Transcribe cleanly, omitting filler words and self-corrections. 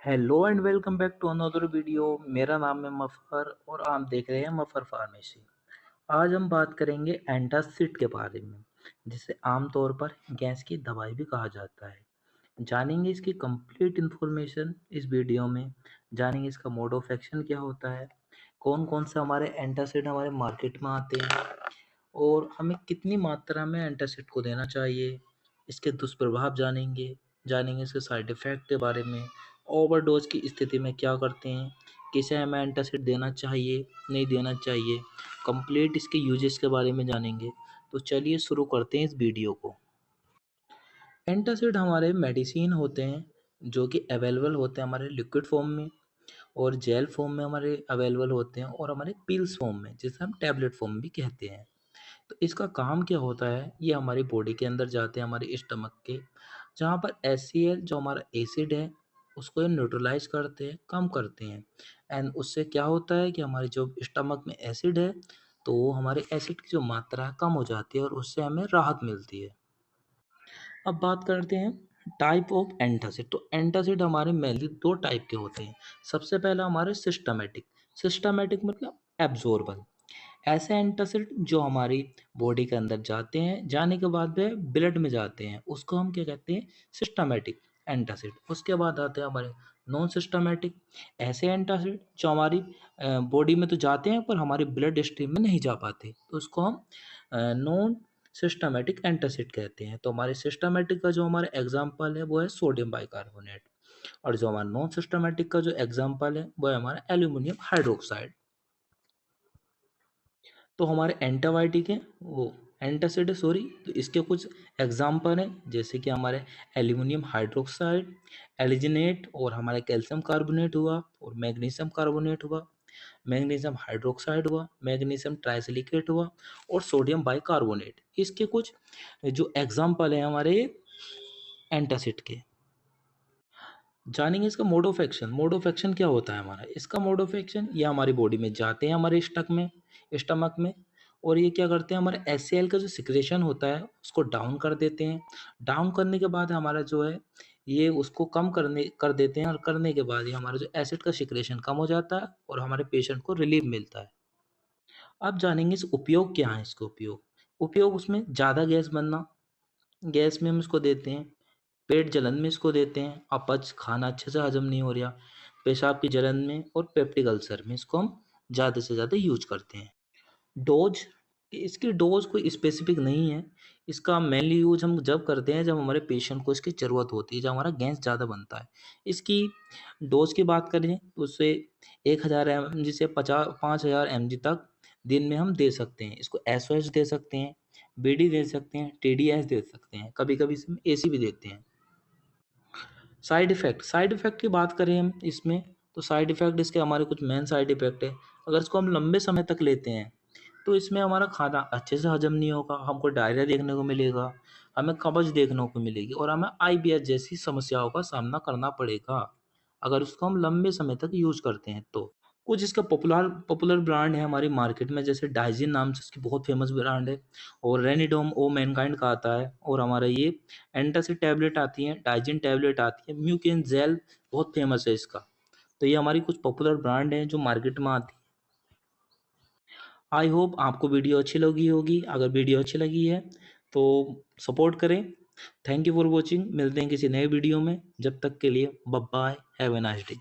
Hello and welcome back to another video. मेरा नाम है मफर और आप देख रहे हैं मफर फार्मेसी। आज हम बात करेंगे एंटासिड के बारे में, जिसे आमतौर पर गैस की दवाई भी कहा जाता है। जानेंगे इसकी कंप्लीट इन्फॉर्मेशन इस वीडियो में। जानेंगे इसका मोड ऑफ एक्शन क्या होता है, कौन कौन से हमारे एंटासिड हमारे मार्केट में आते हैं और हमें कितनी मात्रा में एंटासिड को देना चाहिए। इसके दुष्प्रभाव जानेंगे। जानेंगे इसके साइड इफ़ेक्ट के बारे में, ओवरडोज की स्थिति में क्या करते हैं, किसे हमें एंटासिड देना चाहिए, नहीं देना चाहिए, कंप्लीट इसके यूजेस के बारे में जानेंगे। तो चलिए शुरू करते हैं इस वीडियो को। एंटासिड हमारे मेडिसिन होते हैं जो कि अवेलेबल होते हैं हमारे लिक्विड फॉर्म में और जेल फॉर्म में हमारे अवेलेबल होते हैं और हमारे पिल्स फॉर्म में, जिसे हम टैबलेट फॉर्म भी कहते हैं। तो इसका काम क्या होता है, ये हमारी बॉडी के अंदर जाते हैं हमारे स्टमक के, जहाँ पर HCl जो हमारा एसिड है उसको ये न्यूट्रलाइज करते हैं, कम करते हैं। एंड उससे क्या होता है कि हमारे जो स्टमक में एसिड है तो हमारे एसिड की जो मात्रा है कम हो जाती है और उससे हमें राहत मिलती है। अब बात करते हैं टाइप ऑफ एंटासिड। तो एंटासिड हमारे मेनली दो टाइप के होते हैं। सबसे पहला हमारे सिस्टमेटिक। सिस्टमेटिक मतलब एब्जॉर्बल। ऐसे एंटासिड जो हमारी बॉडी के अंदर जाते हैं, जाने के बाद वे ब्लड में जाते हैं, उसको हम क्या कहते हैं, सिस्टमेटिक एंटासिड। उसके बाद आते हैं हमारे नॉन सिस्टमेटिक। ऐसे एंटासिड जो हमारी बॉडी में तो जाते हैं पर हमारे ब्लड स्ट्रीम में नहीं जा पाते, तो उसको हम नॉन सिस्टमेटिक एंटासिड कहते हैं। तो हमारे सिस्टमेटिक का जो हमारा एग्जाम्पल है वो है सोडियम बाइकार्बोनेट, और जो हमारा नॉन सिस्टमेटिक का जो एग्जाम्पल है वो है हमारा एल्यूमिनियम हाइड्रोक्साइड। तो हमारे एंटाबायोटिक हैं वो एंटासिड है, सॉरी। तो इसके कुछ एग्जाम्पल हैं जैसे कि हमारे एल्यूमिनियम हाइड्रोक्साइड, एलिजिनेट, और हमारे कैल्शियम कार्बोनेट हुआ, और मैग्नीशियम कार्बोनेट हुआ, मैग्नीशियम हाइड्रोक्साइड हुआ, मैग्नीशियम ट्राइसिलिकेट हुआ, और सोडियम बाइकार्बोनेट। इसके कुछ जो एग्जाम्पल हैं हमारे एंटासिड के। जानेंगे इसका mode of action. Mode of action क्या होता है हमारा, इसका मोड ऑफ एक्शन, ये हमारी बॉडी में जाते हैं हमारे स्टमक में, और ये क्या करते हैं, हमारे HCl का जो सिक्रेशन होता है उसको डाउन कर देते हैं। डाउन करने के बाद हमारा जो है ये उसको कम कर देते हैं, और करने के बाद ये हमारा जो एसिड का सिक्रेशन कम हो जाता है और हमारे पेशेंट को रिलीफ मिलता है। अब जानेंगे इस उपयोग क्या है। इसका उपयोग, उसमें ज़्यादा गैस बनना, गैस में हम इसको देते हैं। पेट जलन में इसको देते हैं, अपच, खाना अच्छे से हजम नहीं हो रहा, पेशाब की जलन में, और पेप्टिक अल्सर में इसको हम ज़्यादा से ज़्यादा यूज करते हैं। डोज, इसकी डोज कोई स्पेसिफिक नहीं है। इसका मेनली यूज हम जब करते हैं जब हमारे पेशेंट को इसकी ज़रूरत होती है, जब हमारा गैस ज़्यादा बनता है। इसकी डोज की बात करें तो उससे 1000 mg से 5000 mg तक दिन में हम दे सकते हैं। इसको SOH दे सकते हैं, BD दे सकते हैं, TDS दे सकते हैं, कभी कभी इसमें AC भी देते हैं। साइड इफ़ेक्ट की बात करें हम इसमें, तो साइड इफ़ेक्ट इसके हमारे कुछ मेन साइड इफ़ेक्ट है। अगर इसको हम लंबे समय तक लेते हैं तो इसमें हमारा खाना अच्छे से हजम नहीं होगा, हमको डायरिया देखने को मिलेगा, हमें कब्ज देखने को मिलेगी, और हमें IBS जैसी समस्याओं का सामना करना पड़ेगा अगर उसको हम लंबे समय तक यूज़ करते हैं तो। कुछ इसका पॉपुलर पॉपुलर ब्रांड है हमारी मार्केट में, जैसे डाइजिन नाम से इसकी बहुत फेमस ब्रांड है, और रेनिडोम ओ मैनकाइंड का आता है, और हमारा ये एंटासिड टैबलेट आती है, डाइजिन टैबलेट आती है, म्यूकिन जेल बहुत फेमस है इसका। तो ये हमारी कुछ पॉपुलर ब्रांड हैं जो मार्केट में आती है। आई होप आपको वीडियो अच्छी लगी होगी। अगर वीडियो अच्छी लगी है तो सपोर्ट करें। Thank you for watching. मिलते हैं किसी नए वीडियो में, जब तक के लिए bye bye, have a nice day.